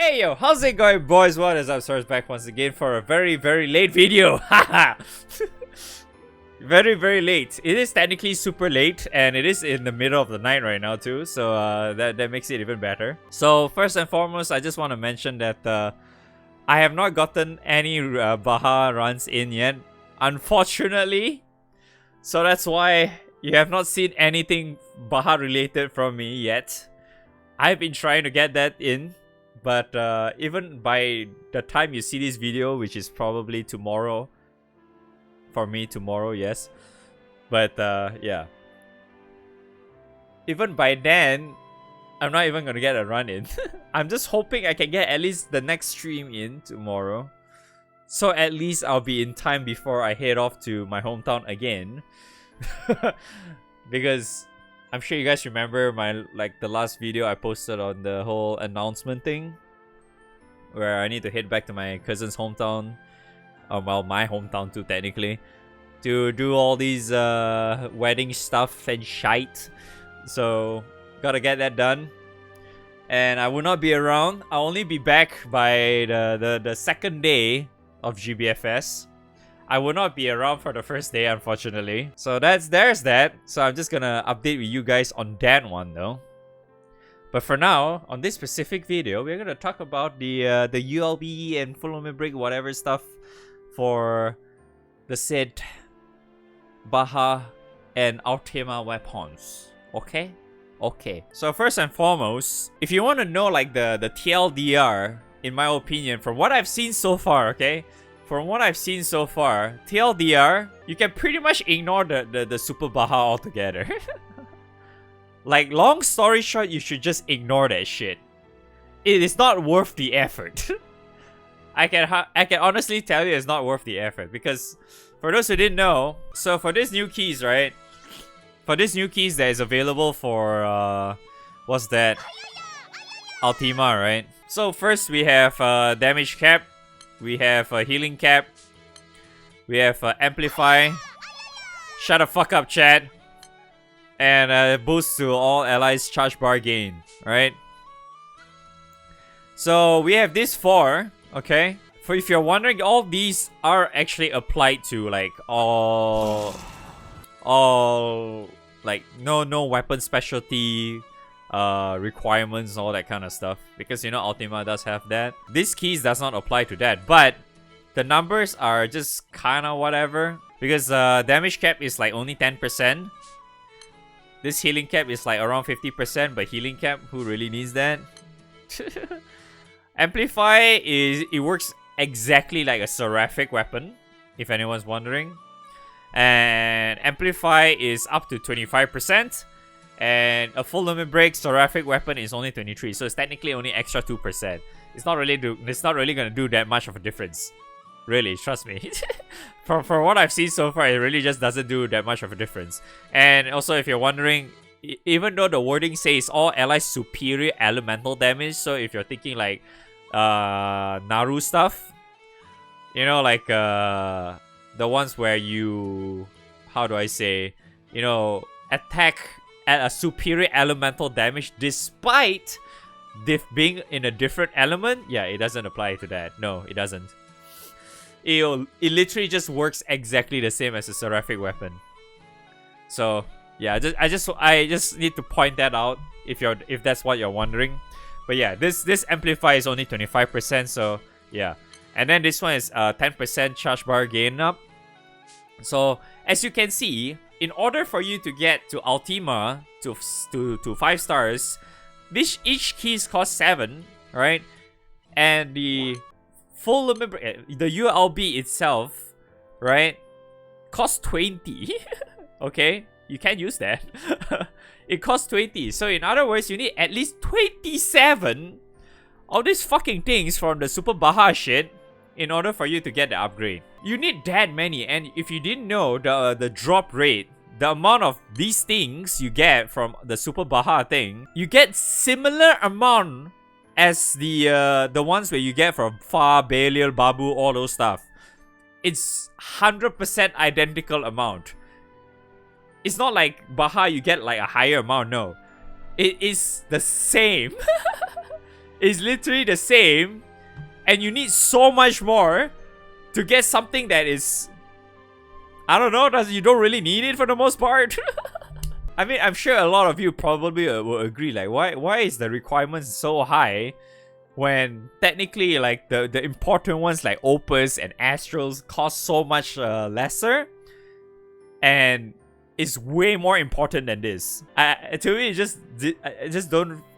Hey yo, how's it going, boys? What is up? Source back once again for a very late video. Haha. very late. It is technically super late, and it is in the middle of the night right now too, so that makes it even better. So first and foremost, I just want to mention that I have not gotten any Baha runs in yet, unfortunately. So that's why you have not seen anything Baha related from me yet. I've been trying to get that in, but even by the time you see this video, which is probably tomorrow, for me tomorrow, yes, but yeah, even by then I'm not even gonna get a run in. I'm just hoping I can get at least the next stream in tomorrow, so at least I'll be in time before I head off to my hometown again. Because I'm sure you guys remember the last video I posted on the whole announcement thing, where I need to head back to my cousin's hometown, well, my hometown too technically, to do all these wedding stuff and shite. So gotta get that done, and I will not be around. I'll only be back by the second day of GBFS. I will not be around for the first day, unfortunately. So there's that. So I'm just gonna update with you guys on that one though. But for now, on this specific video, we're gonna talk about the ULB and full limit break whatever stuff for the said Baha and Ultima weapons. Okay? Okay. So first and foremost, if you want to know like the TLDR, in my opinion, from what I've seen so far, okay? From what I've seen so far, TLDR, you can pretty much ignore the Super Baha altogether. Like, long story short, you should just ignore that shit. It is not worth the effort. I can honestly tell you it's not worth the effort, because for those who didn't know, so for these new keys, right? For these new keys that is available for what's that? Ultima, right? So first we have damage cap. We have a healing cap. We have amplify. Shut the fuck up, chat. And boost to all allies charge bar gain. Right? So we have these four. Okay. For if you're wondering, all these are actually applied to like all like no weapon specialty requirements, all that kind of stuff, because you know Ultima does have that. This keys does not apply to that, but the numbers are just kind of whatever, because damage cap is like only 10%. This healing cap is like around 50%, but healing cap, who really needs that? Amplify it works exactly like a seraphic weapon, if anyone's wondering, and amplify is up to 25%. And a full limit break seraphic weapon is only 23, so it's technically only extra 2%. It's not really gonna do that much of a difference. Really, trust me. For what I've seen so far, it really just doesn't do that much of a difference. And also, if you're wondering, even though the wording says all allies superior elemental damage, so if you're thinking like Naru stuff, you know, like the ones where you, how do I say, you know, attack at a superior elemental damage despite being in a different element, yeah, it doesn't apply to that. No, it doesn't. It literally just works exactly the same as a seraphic weapon. So yeah, I just need to point that out if that's what you're wondering. But yeah, this amplify is only 25%, so yeah. And then this one is 10% charge bar gain up. So as you can see, in order for you to get to Ultima to 5 stars, each keys cost 7, right? And the full limit, the ULB itself, right, costs 20. Okay, you can't use that. It costs 20. So in other words, you need at least 27 of these fucking things from the Super Baha shit in order for you to get the upgrade. You need that many, and if you didn't know the drop rate, the amount of these things you get from the Super Baha thing, you get similar amount as the ones where you get from Fa, Belial, Babu, all those stuff. It's 100% identical amount. It's not like Baha you get like a higher amount, no. It is the same. is literally the same, and you need so much more to get something that is, I don't know, you don't really need it for the most part. I mean, I'm sure a lot of you probably will agree, like, why is the requirements so high when technically, like, the important ones like Opus and Astrals cost so much lesser, and it's way more important than this. To me,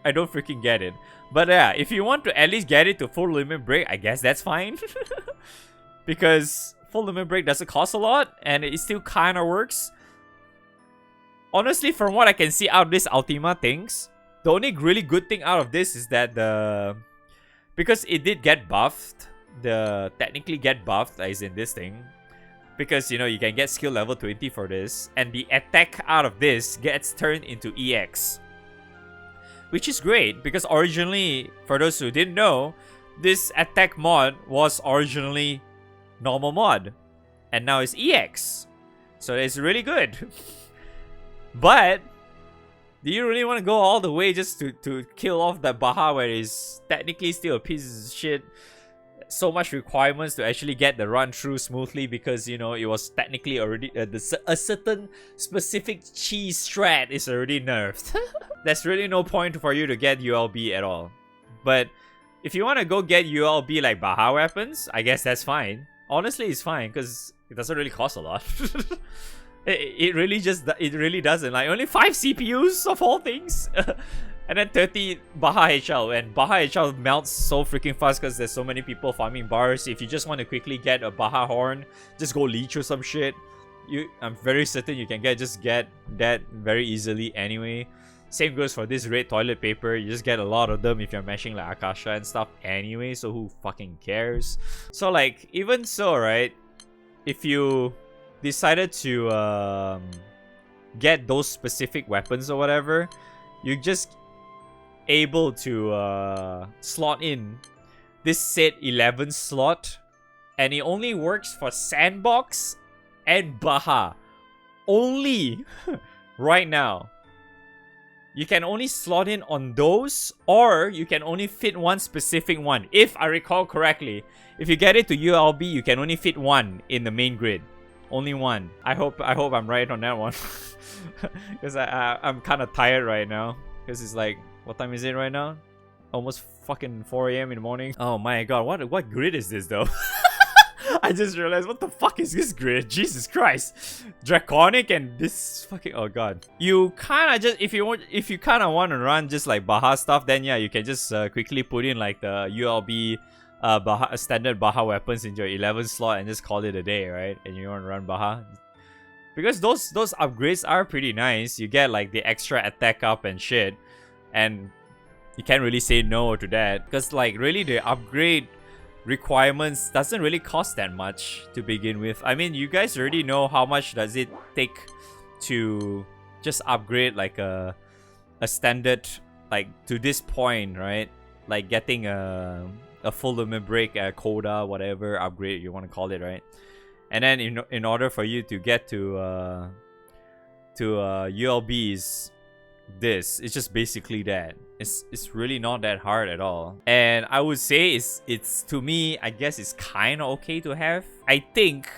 I don't freaking get it. But yeah, if you want to at least get it to full limit break, I guess that's fine. Because full limit break doesn't cost a lot, and it still kind of works. Honestly, from what I can see out of this Ultima things, the only really good thing out of this is that because it did get buffed, technically get buffed, as in this thing, because you know you can get skill level 20 for this, and the attack out of this gets turned into EX, which is great because originally, for those who didn't know, this attack mod was originally normal mod, and now it's EX, so it's really good. But do you really want to go all the way just to kill off the Baha, where it's technically still a piece of shit? So much requirements to actually get the run through smoothly because, you know, it was technically already a certain specific cheese strat is already nerfed. There's really no point for you to get ULB at all. But if you want to go get ULB like Baha weapons, I guess that's fine. Honestly, it's fine because it doesn't really cost a lot. It really doesn't. Like, only 5 CPUs of all things. And then 30 Baha HL, and Baha HL melts so freaking fast because there's so many people farming bars. If you just want to quickly get a Baha horn, just go leech or some shit. I'm very certain you can just get that very easily anyway. Same goes for this red toilet paper. You just get a lot of them if you're mashing like Akasha and stuff anyway, so who fucking cares? So like, even so, right, if you decided to get those specific weapons or whatever, you just able to slot in this said 11 slot, and it only works for Sandbox and Baha only. Right now you can only slot in on those, or you can only fit one specific one. If I recall correctly, if you get it to ULB, you can only fit one in the main grid. Only one. I hope I'm right on that one. Because I'm kind of tired right now. Because it's like, what time is it right now? Almost fucking 4 AM in the morning. Oh my god, what grid is this though? I just realized, what the fuck is this grid? Jesus Christ. Draconic and this fucking, oh god. You kind of just, if you kind of want to run just like Baha stuff, then yeah, you can just quickly put in like the ULB Baha, standard Baha weapons into your 11 slot and just call it a day, right? And you want to run Baha. Because those upgrades are pretty nice. You get like the extra attack up and shit. And you can't really say no to that. Because like really the upgrade requirements doesn't really cost that much to begin with. I mean, you guys already know how much does it take to just upgrade like a standard, like to this point, right? Like getting a full limit break, coda, whatever upgrade you want to call it, right? And then in order for you to get to ULBs, it's just basically that. It's really not that hard at all. And I would say it's to me, I guess it's kind of okay to have. I think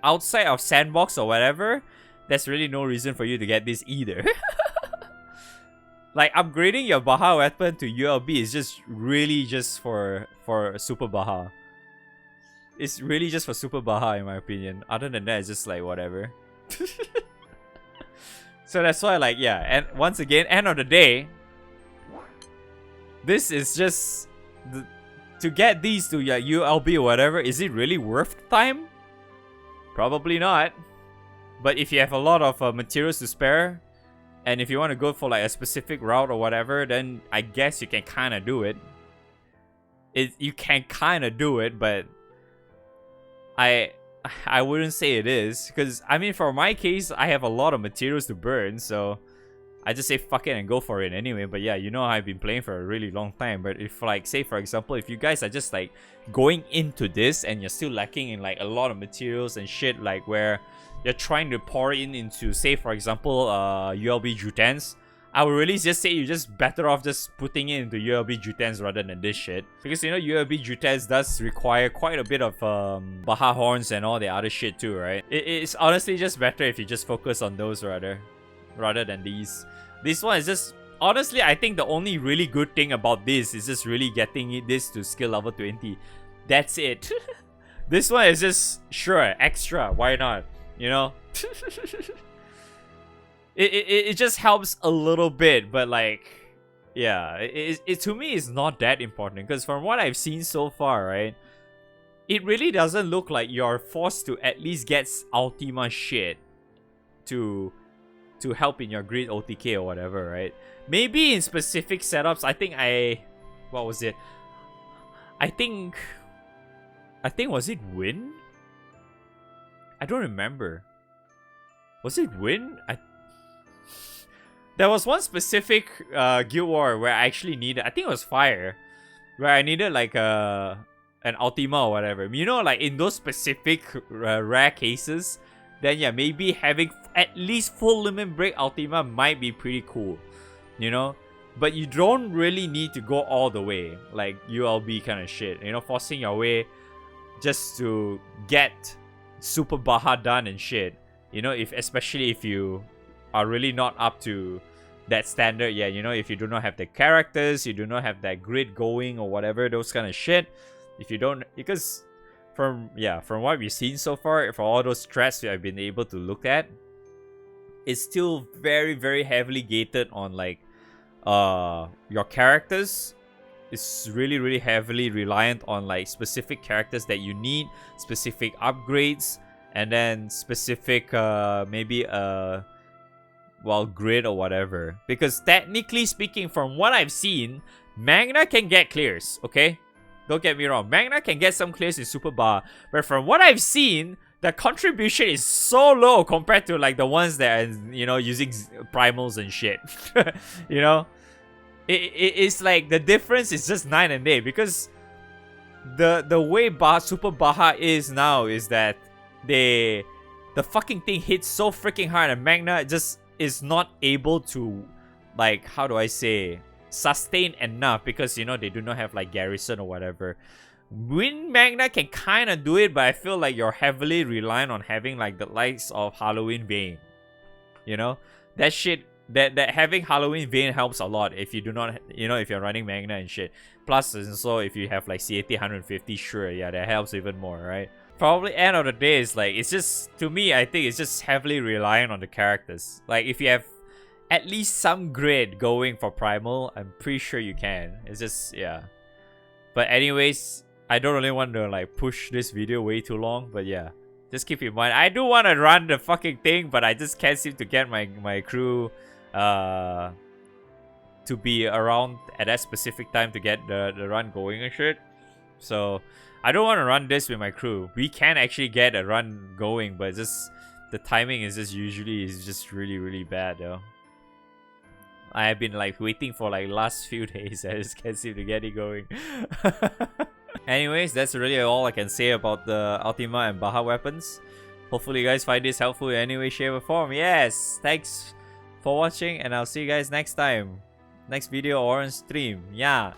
outside of Sandbox or whatever, there's really no reason for you to get this either. Like, upgrading your Baha weapon to ULB is just really just for Super Baha. It's really just for Super Baha in my opinion. Other than that, it's just like whatever. So that's why, like, yeah. And once again, end of the day, this is just to get these to your ULB or whatever. Is it really worth the time? Probably not. But if you have a lot of materials to spare, and if you want to go for like a specific route or whatever, then I guess you can kind of do it. You can kind of do it, but I wouldn't say it is. Because, I mean, for my case, I have a lot of materials to burn, so I just say fuck it and go for it anyway. But yeah, you know, I've been playing for a really long time. But if, like, say for example, if you guys are just like going into this and you're still lacking in like a lot of materials and shit, like where you're trying to pour into, say for example, ULB Jutans, I would really just say you're just better off just putting it into ULB Jutens rather than this shit. Because you know ULB Jutens does require quite a bit of Baha horns and all the other shit too, right? It's honestly just better if you just focus on those rather than these. This one is just, honestly, I think the only really good thing about this is just really getting this to skill level 20. That's it. This one is just, sure, extra, why not? You know? It just helps a little bit, but like, yeah, it to me is not that important, because from what I've seen so far, right, it really doesn't look like you're forced to at least get Ultima shit to help in your grid OTK or whatever, right? Maybe in specific setups, I think what was it? I think was it Win? I don't remember. Was it Win? There was one specific Guild War where I actually needed, I think it was Fire, where I needed like an Ultima or whatever. You know, like in those specific rare cases, then yeah, maybe having at least full limit break Ultima might be pretty cool, you know? But you don't really need to go all the way, like ULB kind of shit, you know, forcing your way just to get SUBaha done and shit, you know, especially if you are really not up to that standard, yeah, you know, if you do not have the characters, you do not have that grid going or whatever, those kind of shit. If you don't, because from what we've seen so far, for all those strats I've been able to look at, it's still very, very heavily gated on like your characters. It's really, really heavily reliant on like specific characters that you need, specific upgrades, and then specific maybe grid or whatever. Because technically speaking, from what I've seen, Magna can get clears, okay? Don't get me wrong, Magna can get some clears in SUBaha, but from what I've seen, the contribution is so low compared to like the ones that are, you know, using primals and shit. You know, it's like the difference is just night and day, because the way SUBaha is now is that the fucking thing hits so freaking hard, and Magna just is not able to, like, how do I say, sustain enough, because you know they do not have like garrison or whatever. Win Magna can kind of do it, but I feel like you're heavily reliant on having like the likes of Halloween Vein. You know, that shit, that having Halloween Vein helps a lot if you do not, you know, if you're running Magna and shit. Plus, also if you have like CAT 150, sure, yeah, that helps even more, right? Probably end of the day is like, it's just, to me, I think it's just heavily reliant on the characters. Like if you have at least some grid going for Primal, I'm pretty sure you can. It's just, yeah. But anyways, I don't really want to like push this video way too long, but yeah, just keep in mind, I do want to run the fucking thing, but I just can't seem to get my crew to be around at that specific time to get the run going and shit. So I don't want to run this with my crew. We can actually get a run going, but just the timing is just usually just really, really bad though. I have been like waiting for like last few days. I just can't seem to get it going. Anyways, that's really all I can say about the Ultima and Baha weapons. Hopefully you guys find this helpful in any way, shape or form. Yes, thanks for watching, and I'll see you guys next time. Next video or on stream. Yeah.